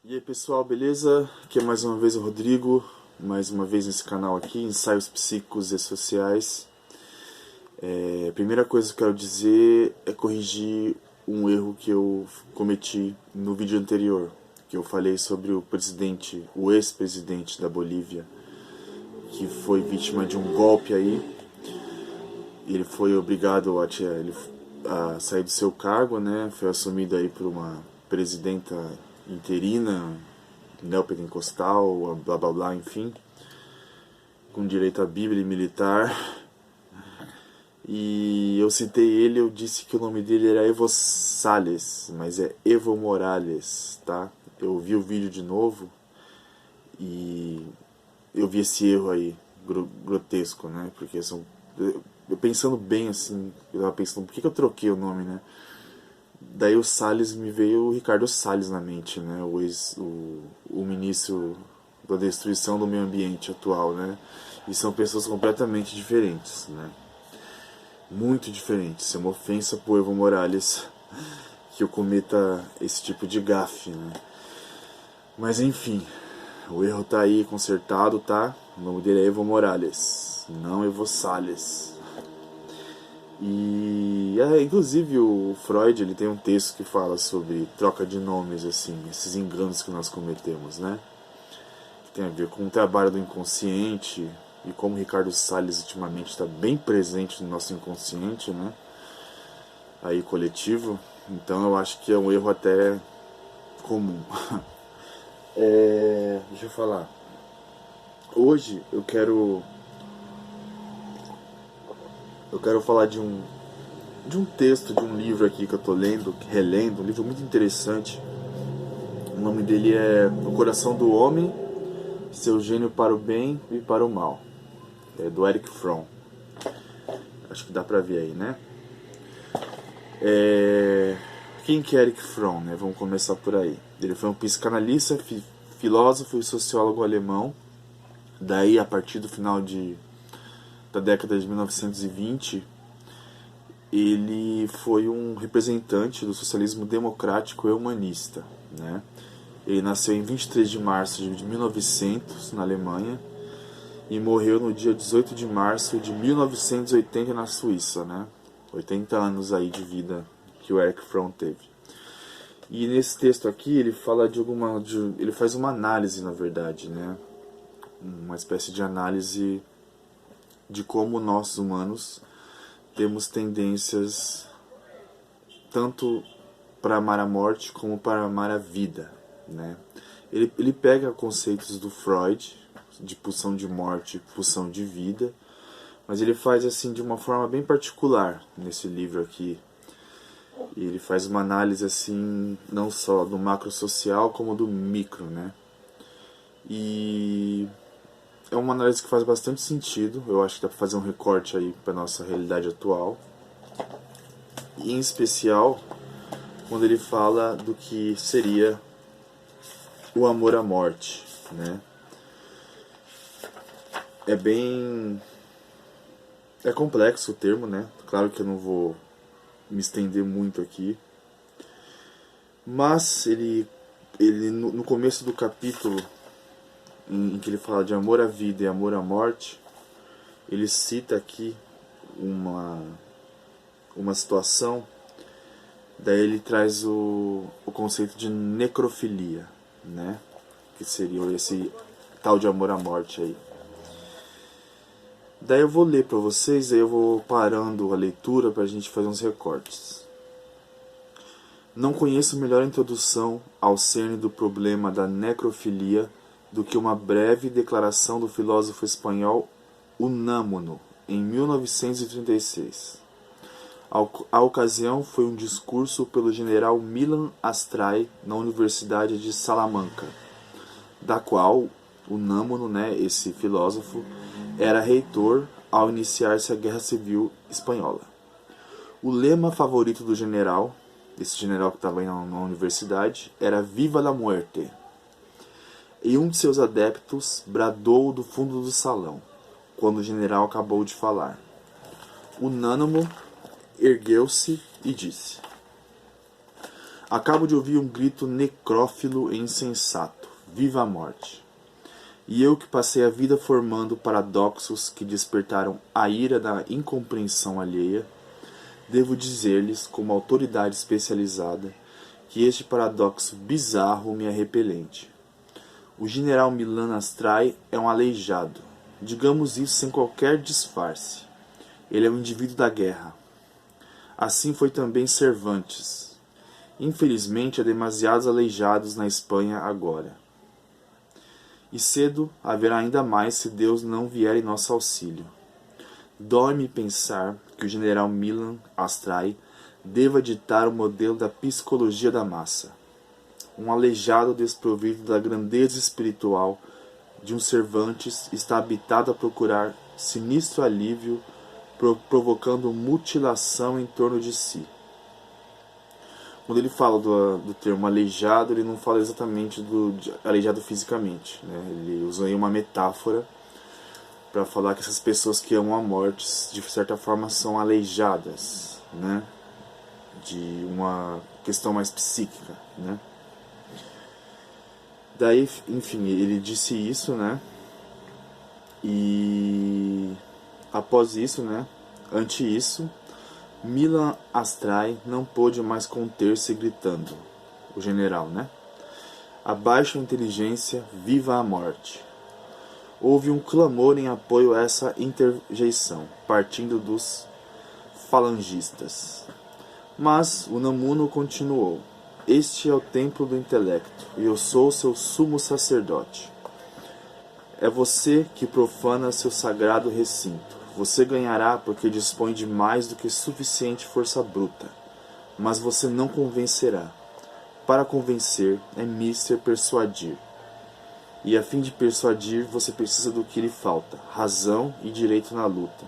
E aí pessoal, beleza? Aqui é mais uma vez o Rodrigo, mais uma vez nesse canal aqui, Ensaios Psíquicos e Sociais. A primeira coisa que eu quero dizer é corrigir um erro que eu cometi no vídeo anterior, que eu falei sobre o presidente, o ex-presidente da Bolívia, que foi vítima de um golpe aí. Ele foi obrigado a sair do seu cargo, né? Foi assumido aí por uma presidenta interina, neopentecostal, blá blá blá, enfim, com direito à Bíblia e militar. E eu citei ele, eu disse que o nome dele era Evo Salles, mas é Evo Morales, tá? Eu vi o vídeo de novo e eu vi esse erro aí, grotesco, né? Porque são. Eu pensando bem assim, eu tava pensando, por que eu troquei o nome, né? Daí o Salles me veio o Ricardo Salles na mente, né? O ministro da destruição do meio ambiente atual, né? E são pessoas completamente diferentes, né? Muito diferentes. É uma ofensa pro Evo Morales que eu cometa esse tipo de gafe, né? Mas enfim, o erro tá aí consertado, tá? O nome dele é Evo Morales, não Evo Salles. E inclusive o Freud, ele tem um texto que fala sobre troca de nomes, assim, esses enganos que nós cometemos, né? Que tem a ver com o trabalho do inconsciente e como o Ricardo Salles ultimamente está bem presente no nosso inconsciente, né? Aí coletivo. Então eu acho que é um erro até comum. Deixa eu falar. Hoje eu quero falar de um texto, de um livro aqui que eu tô lendo, relendo, um livro muito interessante. O nome dele é O Coração do Homem, Seu Gênio para o Bem e para o Mal. É do Erich Fromm. Acho que dá pra ver aí, né? Quem que é Erich Fromm, né? Vamos começar por aí. Ele foi um psicanalista, filósofo e sociólogo alemão. Daí, a partir do final da década de 1920, ele foi um representante do socialismo democrático e humanista, né? Ele nasceu em 23 de março de 1900 na Alemanha e morreu no dia 18 de março de 1980 na Suíça, né? 80 anos aí de vida que o Erich Fromm teve. E nesse texto aqui ele fala ele faz uma análise, na verdade, né? Uma espécie de análise de como nós humanos temos tendências tanto para amar a morte como para amar a vida, né? Ele pega conceitos do Freud, de pulsão de morte e pulsão de vida, mas ele faz assim de uma forma bem particular nesse livro aqui. E ele faz uma análise assim, não só do macro social como do micro, né? E é uma análise que faz bastante sentido. Eu acho que dá para fazer um recorte aí para nossa realidade atual. E em especial quando ele fala do que seria o amor à morte, né? É complexo o termo, né? Claro que eu não vou me estender muito aqui, mas ele no começo do capítulo em que ele fala de amor à vida e amor à morte, ele cita aqui uma situação. Daí ele traz o conceito de necrofilia, né? Que seria esse tal de amor à morte aí. Daí eu vou ler para vocês, aí eu vou parando a leitura para a gente fazer uns recortes. Não conheço melhor introdução ao cerne do problema da necrofilia do que uma breve declaração do filósofo espanhol Unamuno, em 1936. A ocasião foi um discurso pelo general Milan Astray na Universidade de Salamanca, da qual Unamuno, né, esse filósofo, era reitor ao iniciar-se a Guerra Civil Espanhola. O lema favorito do general, esse general que estava aí na universidade, era Viva la Muerte. E um de seus adeptos bradou do fundo do salão, quando o general acabou de falar. Unânimo ergueu-se e disse: Acabo de ouvir um grito necrófilo e insensato. Viva a morte! E eu que passei a vida formando paradoxos que despertaram a ira da incompreensão alheia, devo dizer-lhes, como autoridade especializada, que este paradoxo bizarro me é repelente. O general Milan Astray é um aleijado. Digamos isso sem qualquer disfarce. Ele é um indivíduo da guerra. Assim foi também Cervantes. Infelizmente, há demasiados aleijados na Espanha agora. E cedo haverá ainda mais se Deus não vier em nosso auxílio. Dói-me pensar que o general Milan Astray deva ditar o modelo da psicologia da massa. Um aleijado desprovido da grandeza espiritual de um Cervantes está habitado a procurar sinistro alívio, provocando mutilação em torno de si. Quando ele fala do termo aleijado, ele não fala exatamente de aleijado fisicamente, né? Ele usa aí uma metáfora para falar que essas pessoas que amam a morte, de certa forma, são aleijadas, né? De uma questão mais psíquica, né? Daí, enfim, ele disse isso, né? E após isso, né? Ante isso, Milan Astray não pôde mais conter-se gritando, o general, né? Abaixo a inteligência, viva a morte. Houve um clamor em apoio a essa interjeição, partindo dos falangistas. Mas Unamuno continuou. Este é o templo do intelecto, e eu sou seu sumo sacerdote. É você que profana seu sagrado recinto. Você ganhará porque dispõe de mais do que suficiente força bruta. Mas você não convencerá. Para convencer é mister persuadir. E a fim de persuadir, você precisa do que lhe falta, razão e direito na luta.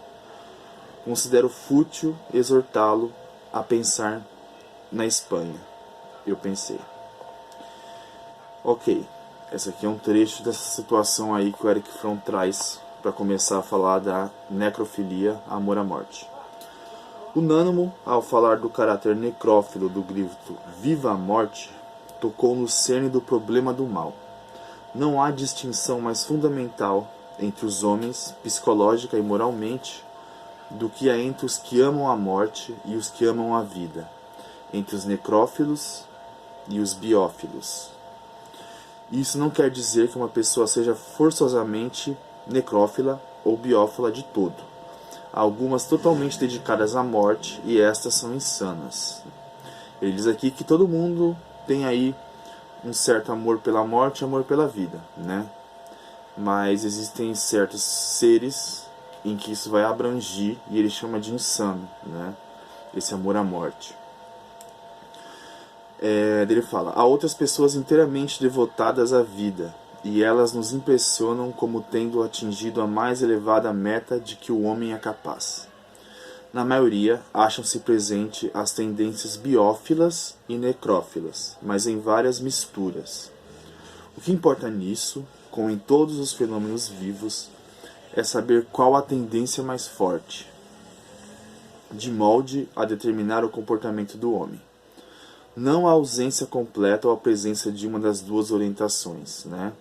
Considero fútil exortá-lo a pensar na Espanha. Eu pensei. Ok, esse aqui é um trecho dessa situação aí que o Erich Fromm traz para começar a falar da necrofilia, amor à morte. Unânimo, ao falar do caráter necrófilo do grito Viva a Morte, tocou no cerne do problema do mal. Não há distinção mais fundamental entre os homens, psicológica e moralmente, do que há entre os que amam a morte e os que amam a vida, entre os necrófilos e os biófilos. Isso não quer dizer que uma pessoa seja forçosamente necrófila ou biófila de todo. Há algumas totalmente dedicadas à morte e estas são insanas. Ele diz aqui que todo mundo tem aí um certo amor pela morte e amor pela vida, né? Mas existem certos seres em que isso vai abrangir e ele chama de insano, né? Esse amor à morte. Ele fala, há outras pessoas inteiramente devotadas à vida, e elas nos impressionam como tendo atingido a mais elevada meta de que o homem é capaz. Na maioria, acham-se presente as tendências biófilas e necrófilas, mas em várias misturas. O que importa nisso, como em todos os fenômenos vivos, é saber qual a tendência mais forte, de molde a determinar o comportamento do homem. Não a ausência completa ou a presença de uma das duas orientações, né?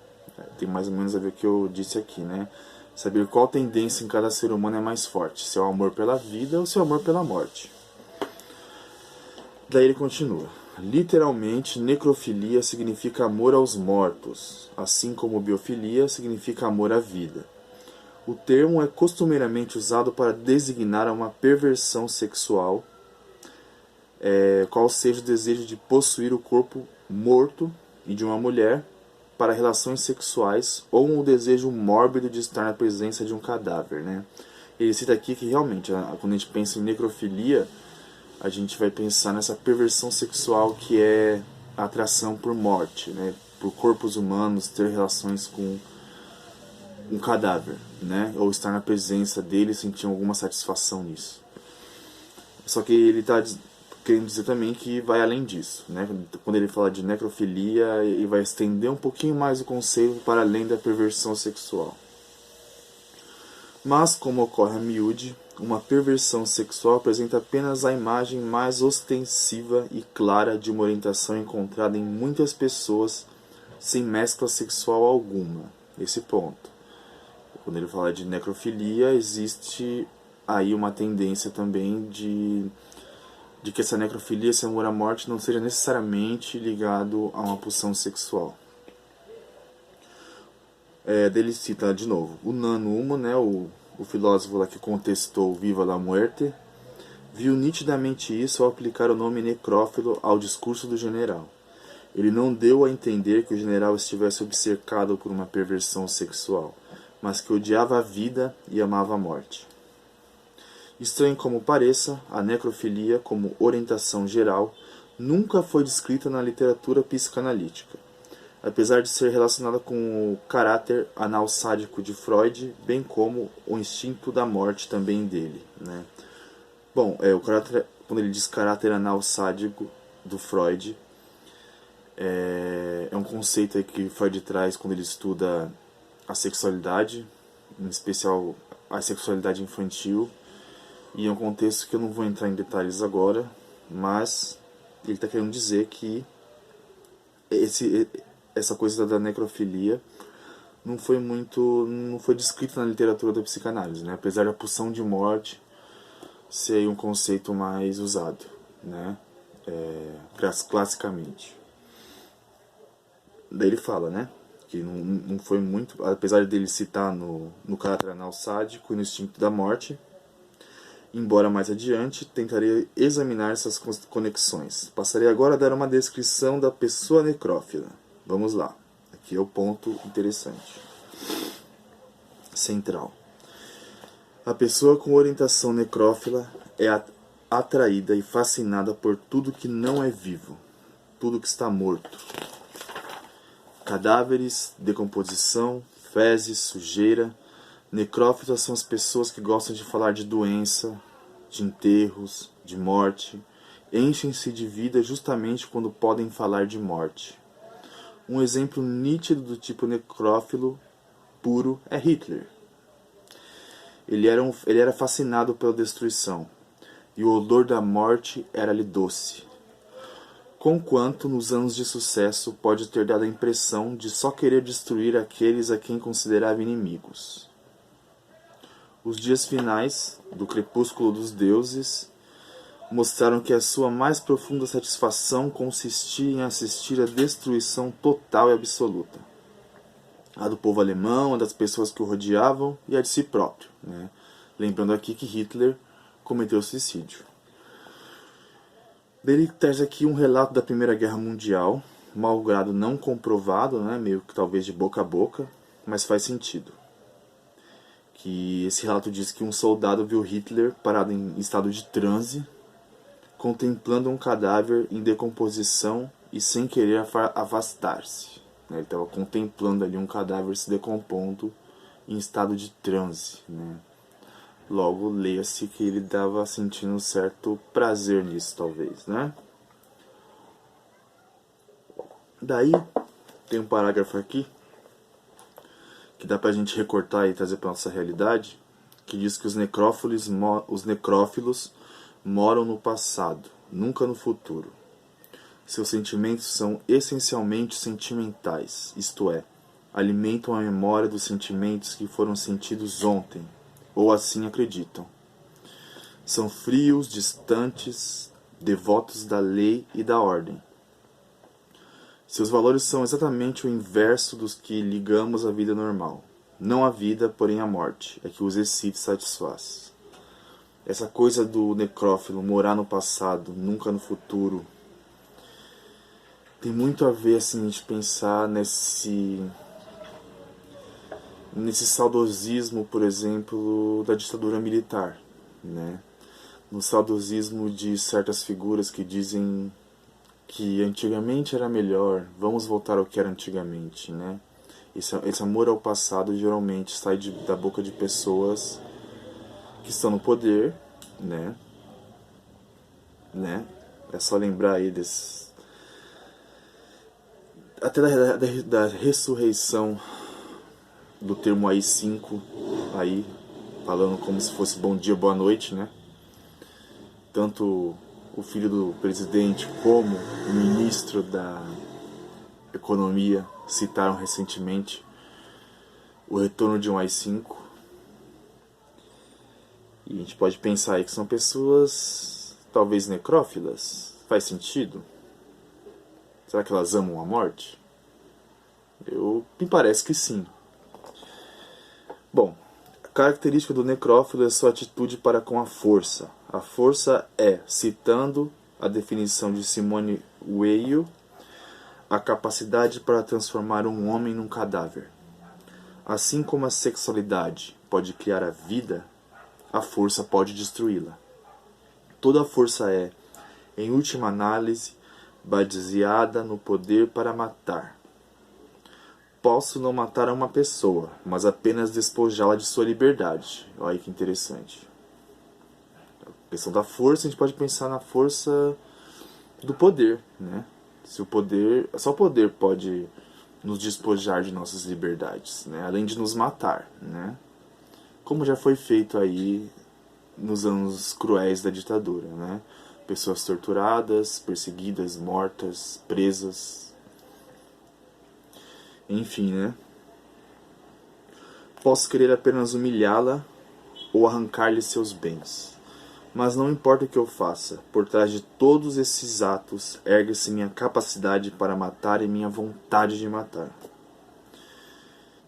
Tem mais ou menos a ver com o que eu disse aqui, né? Saber qual tendência em cada ser humano é mais forte, se é o amor pela vida ou se é o amor pela morte. Daí ele continua. Literalmente, necrofilia significa amor aos mortos, assim como biofilia significa amor à vida. O termo é costumeiramente usado para designar uma perversão sexual, qual seja o desejo de possuir o corpo morto e de uma mulher para relações sexuais ou o desejo mórbido de estar na presença de um cadáver, né? Ele cita aqui que realmente, quando a gente pensa em necrofilia, a gente vai pensar nessa perversão sexual que é a atração por morte, né? Por corpos humanos, ter relações com um cadáver, né? Ou estar na presença dele e sentir alguma satisfação nisso. Só que ele está querendo dizer também que vai além disso, né? Quando ele fala de necrofilia, ele vai estender um pouquinho mais o conceito para além da perversão sexual. Mas, como ocorre a miúde, uma perversão sexual apresenta apenas a imagem mais ostensiva e clara de uma orientação encontrada em muitas pessoas sem mescla sexual alguma. Esse ponto. Quando ele fala de necrofilia, existe aí uma tendência também de que essa necrofilia, esse amor à morte, não seja necessariamente ligado a uma pulsão sexual. Dele cita de novo o Nano Humo, né, o filósofo lá que contestou Viva la Muerte, viu nitidamente isso ao aplicar o nome necrófilo ao discurso do general. Ele não deu a entender que o general estivesse obcecado por uma perversão sexual, mas que odiava a vida e amava a morte. Estranho como pareça, a necrofilia, como orientação geral, nunca foi descrita na literatura psicanalítica, apesar de ser relacionada com o caráter anal-sádico de Freud, bem como o instinto da morte também dele, né? Bom, quando ele diz caráter anal-sádico do Freud, é um conceito aí que Freud traz quando ele estuda a sexualidade, em especial a sexualidade infantil, e é um contexto que eu não vou entrar em detalhes agora, mas ele está querendo dizer que essa coisa da necrofilia não foi descrita na literatura da psicanálise, né? Apesar da pulsão de morte ser um conceito mais usado, né? Classicamente. Daí ele fala, né, que não foi muito, apesar dele citar no caráter anal sádico e no instinto da morte, embora mais adiante tentarei examinar essas conexões. Passarei agora a dar uma descrição da pessoa necrófila. Vamos lá, aqui é o ponto interessante. Central. A pessoa com orientação necrófila é atraída e fascinada por tudo que não é vivo, tudo que está morto. Cadáveres, decomposição, fezes, sujeira. Necrófilos são as pessoas que gostam de falar de doença, de enterros, de morte. Enchem-se de vida justamente quando podem falar de morte. Um exemplo nítido do tipo necrófilo puro é Hitler. Ele era fascinado pela destruição, e o odor da morte era-lhe doce. Conquanto, nos anos de sucesso, pode ter dado a impressão de só querer destruir aqueles a quem considerava inimigos. Os dias finais, do crepúsculo dos deuses, mostraram que a sua mais profunda satisfação consistia em assistir à destruição total e absoluta. A do povo alemão, a das pessoas que o rodeavam e a de si próprio, né? Lembrando aqui que Hitler cometeu suicídio. Ele traz aqui um relato da Primeira Guerra Mundial, malgrado não comprovado, né, meio que talvez de boca a boca, mas faz sentido. Que esse relato diz que um soldado viu Hitler parado em estado de transe, contemplando um cadáver em decomposição e sem querer afastar-se. Ele estava contemplando ali um cadáver se decompondo em estado de transe, né? Logo, leia-se que ele estava sentindo um certo prazer nisso, talvez, né? Daí, tem um parágrafo aqui, que dá pra gente recortar e trazer pra nossa realidade, que diz que os necrófilos moram no passado, nunca no futuro. Seus sentimentos são essencialmente sentimentais, isto é, alimentam a memória dos sentimentos que foram sentidos ontem, ou assim acreditam. São frios, distantes, devotos da lei e da ordem. Seus valores são exatamente o inverso dos que ligamos à vida normal. Não a vida, porém a morte, é que os excita e satisfaz. Essa coisa do necrófilo morar no passado, nunca no futuro, tem muito a ver, assim, a gente pensar nesse saudosismo, por exemplo, da ditadura militar, né? No saudosismo de certas figuras que dizem que antigamente era melhor, vamos voltar ao que era antigamente, né? Esse amor ao passado geralmente sai da boca de pessoas que estão no poder, né? É só lembrar aí até da ressurreição do termo AI-5 aí, falando como se fosse bom dia, boa noite, né? Tanto o filho do presidente como o ministro da Economia citaram recentemente o retorno de um AI-5. E a gente pode pensar aí que são pessoas talvez necrófilas. Faz sentido? Será que elas amam a morte? Me parece que sim. Bom, a característica do necrófilo é sua atitude para com a força. A força é, citando a definição de Simone Weil, a capacidade para transformar um homem num cadáver. Assim como a sexualidade pode criar a vida, a força pode destruí-la. Toda força é, em última análise, baseada no poder para matar. Posso não matar uma pessoa, mas apenas despojá-la de sua liberdade. Olha que interessante. A questão da força, a gente pode pensar na força do poder, né? Só o poder pode nos despojar de nossas liberdades, né? Além de nos matar, né? Como já foi feito aí nos anos cruéis da ditadura, né? Pessoas torturadas, perseguidas, mortas, presas, enfim, né? Posso querer apenas humilhá-la ou arrancar-lhe seus bens. Mas não importa o que eu faça, por trás de todos esses atos ergue-se minha capacidade para matar e minha vontade de matar.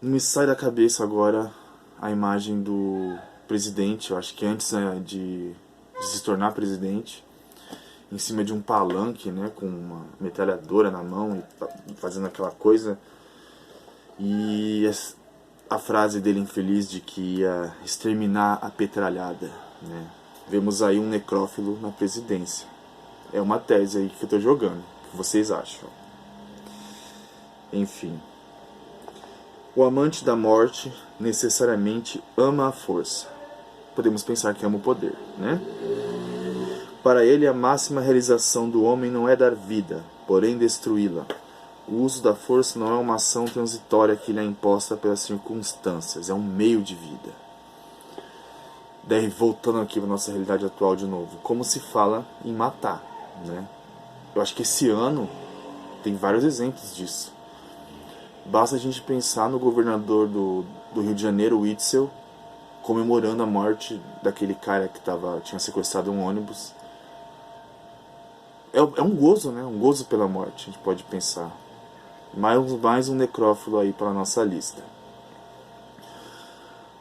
Não me sai da cabeça agora a imagem do presidente, eu acho que antes de se tornar presidente, em cima de um palanque, né, com uma metralhadora na mão e fazendo aquela coisa. E a frase dele infeliz de que ia exterminar a petralhada, né? Vemos aí um necrófilo na presidência. É uma tese aí que eu tô jogando. O que vocês acham? Enfim. O amante da morte necessariamente ama a força. Podemos pensar que ama o poder, né? Para ele, a máxima realização do homem não é dar vida, porém destruí-la. O uso da força não é uma ação transitória que lhe é imposta pelas circunstâncias, é um meio de vida. Daí, voltando aqui para a nossa realidade atual de novo, como se fala em matar, né? Eu acho que esse ano tem vários exemplos disso. Basta a gente pensar no governador do Rio de Janeiro, Witzel, comemorando a morte daquele cara que tinha sequestrado um ônibus. É um gozo, né? Um gozo pela morte, a gente pode pensar. Mais um necrófilo aí para a nossa lista.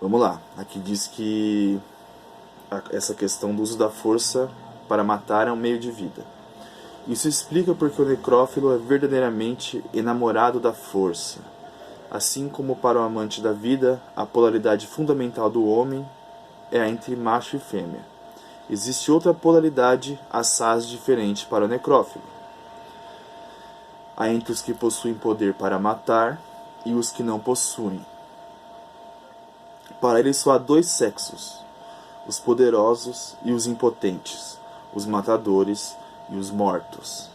Vamos lá. Aqui diz que essa questão do uso da força para matar é um meio de vida. Isso explica porque o necrófilo é verdadeiramente enamorado da força. Assim como para o amante da vida, a polaridade fundamental do homem é a entre macho e fêmea. Existe outra polaridade assaz diferente para o necrófilo. Há entre os que possuem poder para matar e os que não possuem. Para ele só há dois sexos, os poderosos e os impotentes, os matadores e os mortos.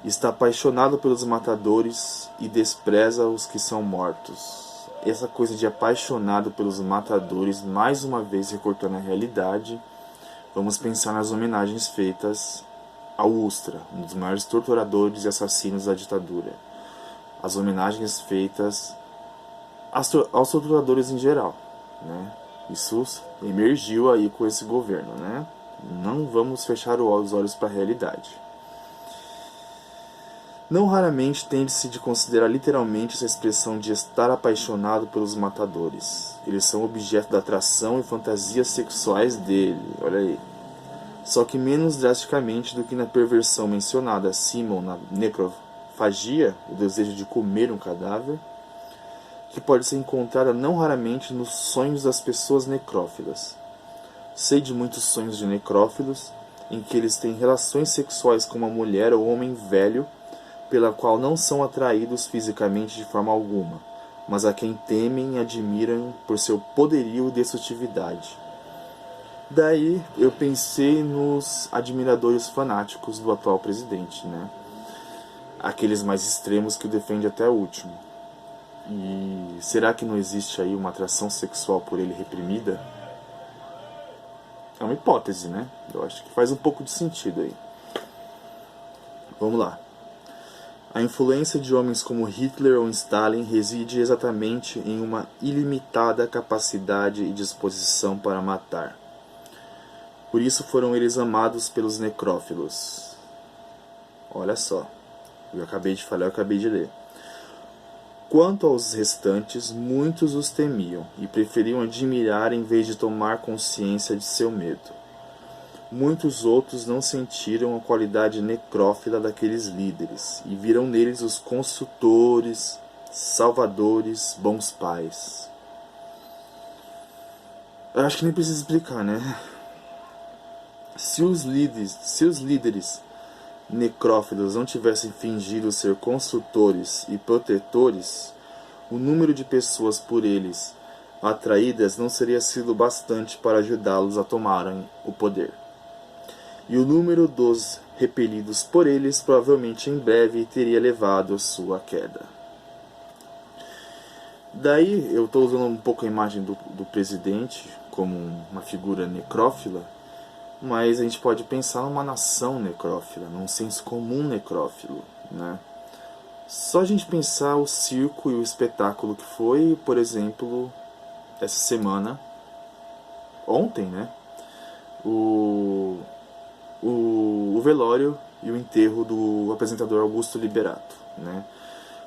Está apaixonado pelos matadores e despreza os que são mortos. Essa coisa de apaixonado pelos matadores, mais uma vez recortando a realidade, vamos pensar nas homenagens feitas ao Ustra, um dos maiores torturadores e assassinos da ditadura. As homenagens feitas aos torturadores em geral, né? Isso emergiu aí com esse governo, né? Não vamos fechar os olhos para a realidade. Não raramente tende-se de considerar literalmente essa expressão de estar apaixonado pelos matadores. Eles são objeto da atração e fantasias sexuais dele, olha aí. Só que menos drasticamente do que na perversão mencionada acima ou na necrofagia, o desejo de comer um cadáver, que pode ser encontrada não raramente nos sonhos das pessoas necrófilas. Sei de muitos sonhos de necrófilos em que eles têm relações sexuais com uma mulher ou homem velho, pela qual não são atraídos fisicamente de forma alguma, mas a quem temem e admiram por seu poderio e destrutividade. Daí eu pensei nos admiradores fanáticos do atual presidente, né? Aqueles mais extremos que o defendem até o último. E será que não existe aí uma atração sexual por ele reprimida? É uma hipótese, né? Eu acho que faz um pouco de sentido aí. Vamos lá. A influência de homens como Hitler ou Stalin reside exatamente em uma ilimitada capacidade e disposição para matar. Por isso foram eles amados pelos necrófilos. Olha só, eu acabei de falar, eu acabei de ler. Quanto aos restantes, muitos os temiam e preferiam admirar em vez de tomar consciência de seu medo. Muitos outros não sentiram a qualidade necrófila daqueles líderes e viram neles os construtores, salvadores, bons pais. Eu acho que nem precisa explicar, né? Se os líderes necrófilos não tivessem fingido ser construtores e protetores, o número de pessoas por eles atraídas não seria sido bastante para ajudá-los a tomarem o poder. E o número dos repelidos por eles provavelmente em breve teria levado a sua queda. Daí eu estou usando um pouco a imagem do presidente como uma figura necrófila, mas a gente pode pensar numa nação necrófila, num senso comum necrófilo, né? Só a gente pensar o circo e o espetáculo que foi, por exemplo, essa semana, ontem, né? O velório e o enterro do apresentador Augusto Liberato, né?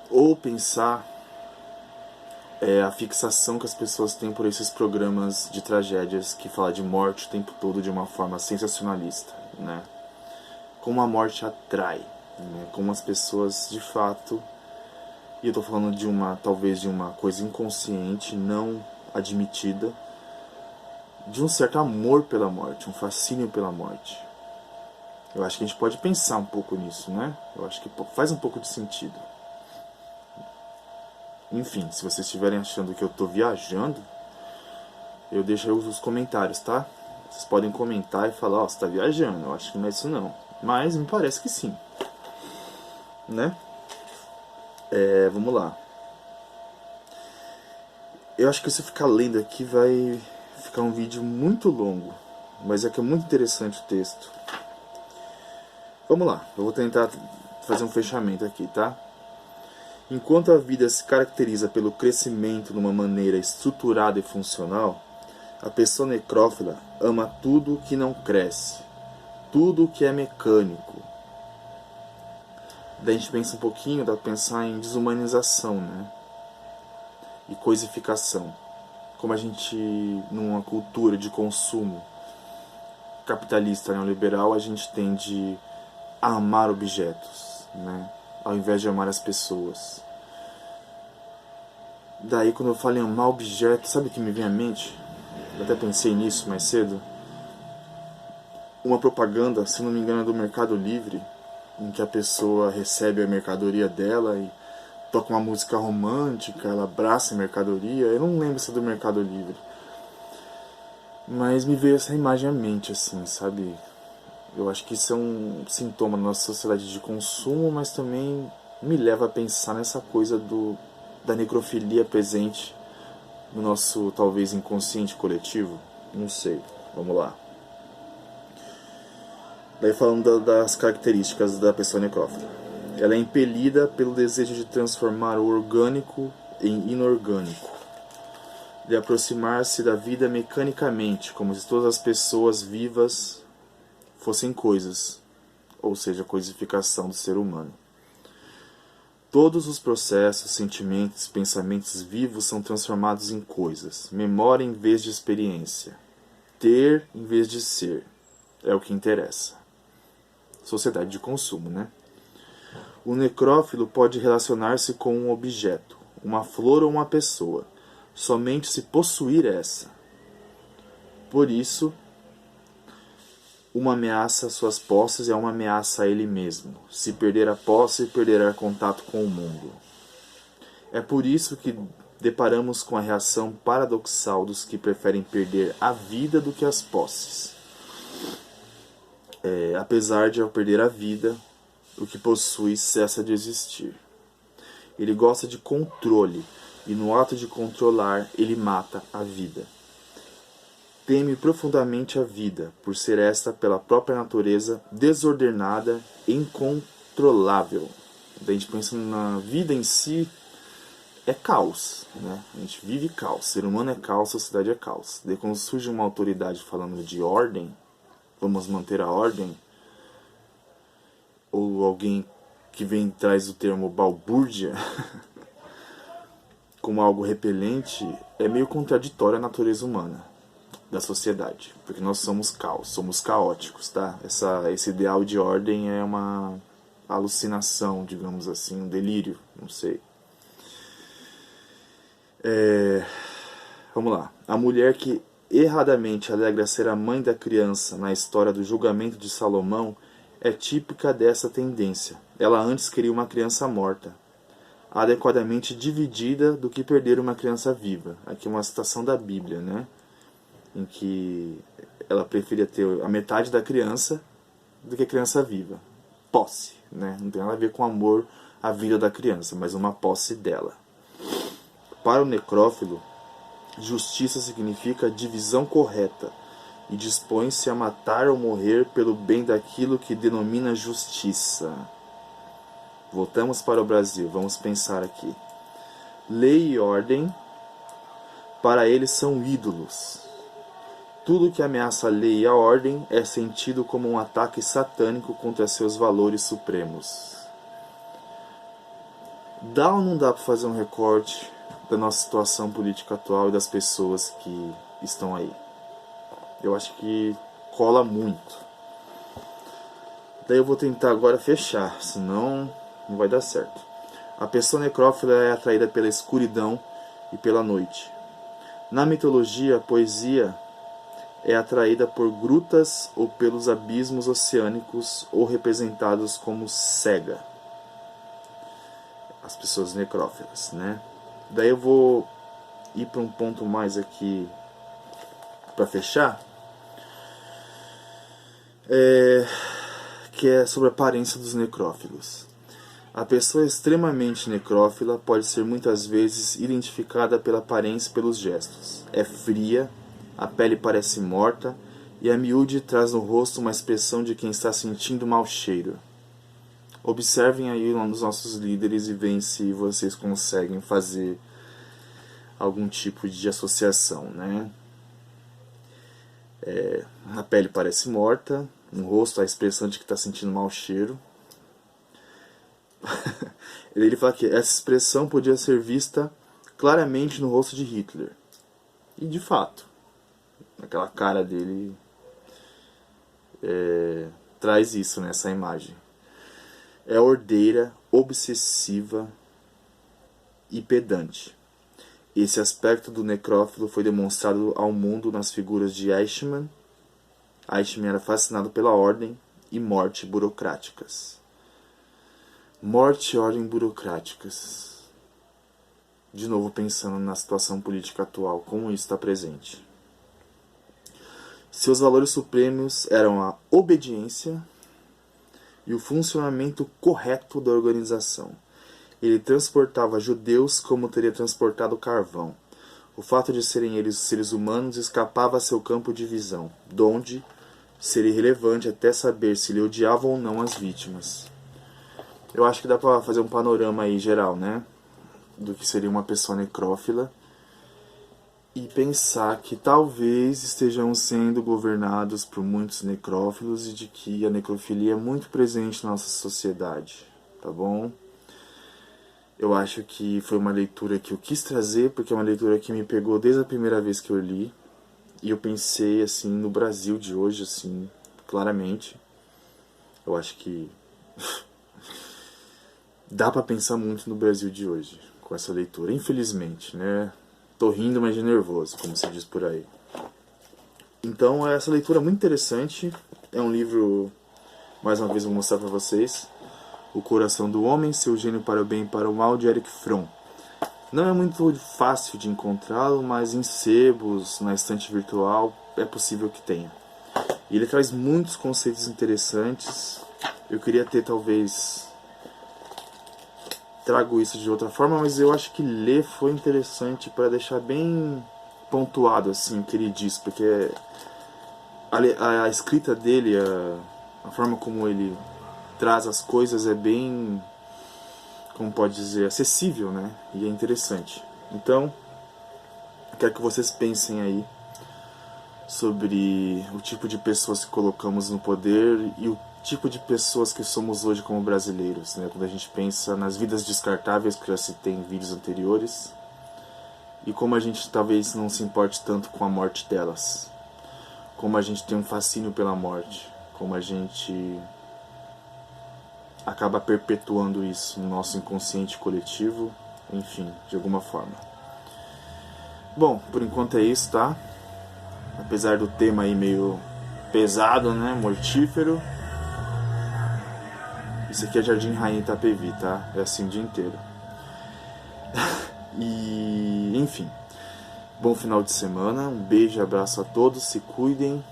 Ou pensar a fixação que as pessoas têm por esses programas de tragédias que falam de morte o tempo todo de uma forma sensacionalista, né? Como a morte atrai, né? Como as pessoas de fato, e eu estou falando de talvez de uma coisa inconsciente, não admitida, de um certo amor pela morte, um fascínio pela morte. Eu acho que a gente pode pensar um pouco nisso, né? Eu acho que faz um pouco de sentido. Enfim, se vocês estiverem achando que eu estou viajando, eu deixo aí os comentários, tá? Vocês podem comentar e falar, você está viajando. Eu acho que não é isso não. Mas me parece que sim. Né? Vamos lá. Eu acho que se eu ficar lendo aqui vai ficar um vídeo muito longo. Mas é que é muito interessante o texto. Vamos lá, eu vou tentar fazer um fechamento aqui, tá? Enquanto a vida se caracteriza pelo crescimento de uma maneira estruturada e funcional, a pessoa necrófila ama tudo que não cresce, tudo que é mecânico. Daí a gente pensa um pouquinho, dá pra pensar em desumanização, né? E coisificação. Como a gente, numa cultura de consumo capitalista neoliberal, a gente tende a amar objetos, né? Ao invés de amar as pessoas. Daí quando eu falo em amar objetos, sabe o que me vem à mente? Eu até pensei nisso mais cedo. Uma propaganda, se não me engano, é do Mercado Livre, em que a pessoa recebe a mercadoria dela e toca uma música romântica, ela abraça a mercadoria. Eu não lembro se é do Mercado Livre. Mas me veio essa imagem à mente, assim, sabe? Eu acho que isso é um sintoma da nossa sociedade de consumo, mas também me leva a pensar nessa coisa da necrofilia presente no nosso, talvez, inconsciente coletivo. Não sei, vamos lá. Daí falando das características da pessoa necrófila. Ela é impelida pelo desejo de transformar o orgânico em inorgânico, de aproximar-se da vida mecanicamente, como se todas as pessoas vivas fossem coisas, ou seja, a coisificação do ser humano. Todos os processos, sentimentos, pensamentos vivos são transformados em coisas, memória em vez de experiência, ter em vez de ser, é o que interessa. Sociedade de consumo, né? O necrófilo pode relacionar-se com um objeto, uma flor ou uma pessoa, somente se possuir essa. Por isso, uma ameaça às suas posses é uma ameaça a ele mesmo. Se perder a posse, perderá contato com o mundo. É por isso que deparamos com a reação paradoxal dos que preferem perder a vida do que as posses. Apesar de, ao perder a vida, o que possui cessa de existir. Ele gosta de controle, e no ato de controlar ele mata a vida. Teme profundamente a vida, por ser esta, pela própria natureza, desordenada e incontrolável. Daí a gente pensa na vida em si, é caos, né? A gente vive caos, o ser humano é caos, a sociedade é caos. Daí quando surge uma autoridade falando de ordem, vamos manter a ordem, ou alguém que vem traz o termo balbúrdia como algo repelente, é meio contraditório à natureza humana da sociedade, porque nós somos caos, somos caóticos, tá? Esse ideal de ordem é uma alucinação, digamos assim, um delírio, não sei. Vamos lá. A mulher que erradamente alegra ser a mãe da criança na história do julgamento de Salomão é típica dessa tendência. Ela antes queria uma criança morta, adequadamente dividida, do que perder uma criança viva. Aqui é uma citação da Bíblia, né? Em que ela preferia ter a metade da criança do que a criança viva. Posse, né? Não tem nada a ver com amor à vida da criança, mas uma posse dela. Para o necrófilo, justiça significa divisão correta e dispõe-se a matar ou morrer pelo bem daquilo que denomina justiça. Voltamos para o Brasil, vamos pensar aqui. Lei e ordem, para eles, são ídolos. Tudo que ameaça a lei e a ordem é sentido como um ataque satânico contra seus valores supremos. Dá ou não dá para fazer um recorte da nossa situação política atual e das pessoas que estão aí? Eu acho que cola muito. Daí eu vou tentar agora fechar, senão não vai dar certo. A pessoa necrófila é atraída pela escuridão e pela noite. Na mitologia, a poesia é atraída por grutas ou pelos abismos oceânicos, ou representados como cega. As pessoas necrófilas, né? Daí eu vou ir para um ponto mais aqui para fechar, que é sobre a aparência dos necrófilos. A pessoa extremamente necrófila pode ser muitas vezes identificada pela aparência e pelos gestos. É fria, a pele parece morta e a miúde traz no rosto uma expressão de quem está sentindo mau cheiro. Observem aí um dos nossos líderes e veem se vocês conseguem fazer algum tipo de associação, né? A pele parece morta, no rosto a expressão de que está sentindo mau cheiro. Ele fala que essa expressão podia ser vista claramente no rosto de Hitler. E de fato, aquela cara dele traz isso, né, essa imagem. É ordeira, obsessiva e pedante. Esse aspecto do necrófilo foi demonstrado ao mundo nas figuras de Eichmann. Eichmann era fascinado pela ordem e morte burocráticas. Morte e ordem burocráticas. De novo pensando na situação política atual, como isso está presente. Seus valores supremos eram a obediência e o funcionamento correto da organização. Ele transportava judeus como teria transportado carvão. O fato de serem eles seres humanos escapava a seu campo de visão, donde seria irrelevante até saber se ele odiava ou não as vítimas. Eu acho que dá para fazer um panorama aí geral, né? Do que seria uma pessoa necrófila. E pensar que talvez estejamos sendo governados por muitos necrófilos e de que a necrofilia é muito presente na nossa sociedade, tá bom? Eu acho que foi uma leitura que eu quis trazer, porque é uma leitura que me pegou desde a primeira vez que eu li. E eu pensei, assim, no Brasil de hoje, assim, claramente. Eu acho que dá pra pensar muito no Brasil de hoje com essa leitura, infelizmente, né? Tô rindo, mas de nervoso, como se diz por aí. Então, essa leitura é muito interessante. É um livro, mais uma vez vou mostrar pra vocês. O Coração do Homem, Seu Gênio para o Bem e para o Mal, de Erich Fromm. Não é muito fácil de encontrá-lo, mas em sebos, na estante virtual, é possível que tenha. E ele traz muitos conceitos interessantes. Eu queria ter, talvez trago isso de outra forma, mas eu acho que ler foi interessante para deixar bem pontuado assim o que ele diz, porque a escrita dele, a forma como ele traz as coisas é bem, como pode dizer, acessível, né? E é interessante. Então, quero que vocês pensem aí sobre o tipo de pessoas que colocamos no poder e o tipo de pessoas que somos hoje como brasileiros, né? Quando a gente pensa nas vidas descartáveis, que já citei em vídeos anteriores, e como a gente talvez não se importe tanto com a morte delas, como a gente tem um fascínio pela morte, como a gente acaba perpetuando isso no nosso inconsciente coletivo, enfim, de alguma forma. Bom, por enquanto é isso, tá? Apesar do tema aí meio pesado, né? Mortífero. Isso aqui é Jardim Rainha Itapevi, tá? É assim o dia inteiro. E, enfim. Bom final de semana. Um beijo e abraço a todos. Se cuidem.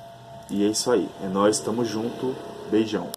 E é isso aí. É nóis, tamo junto. Beijão.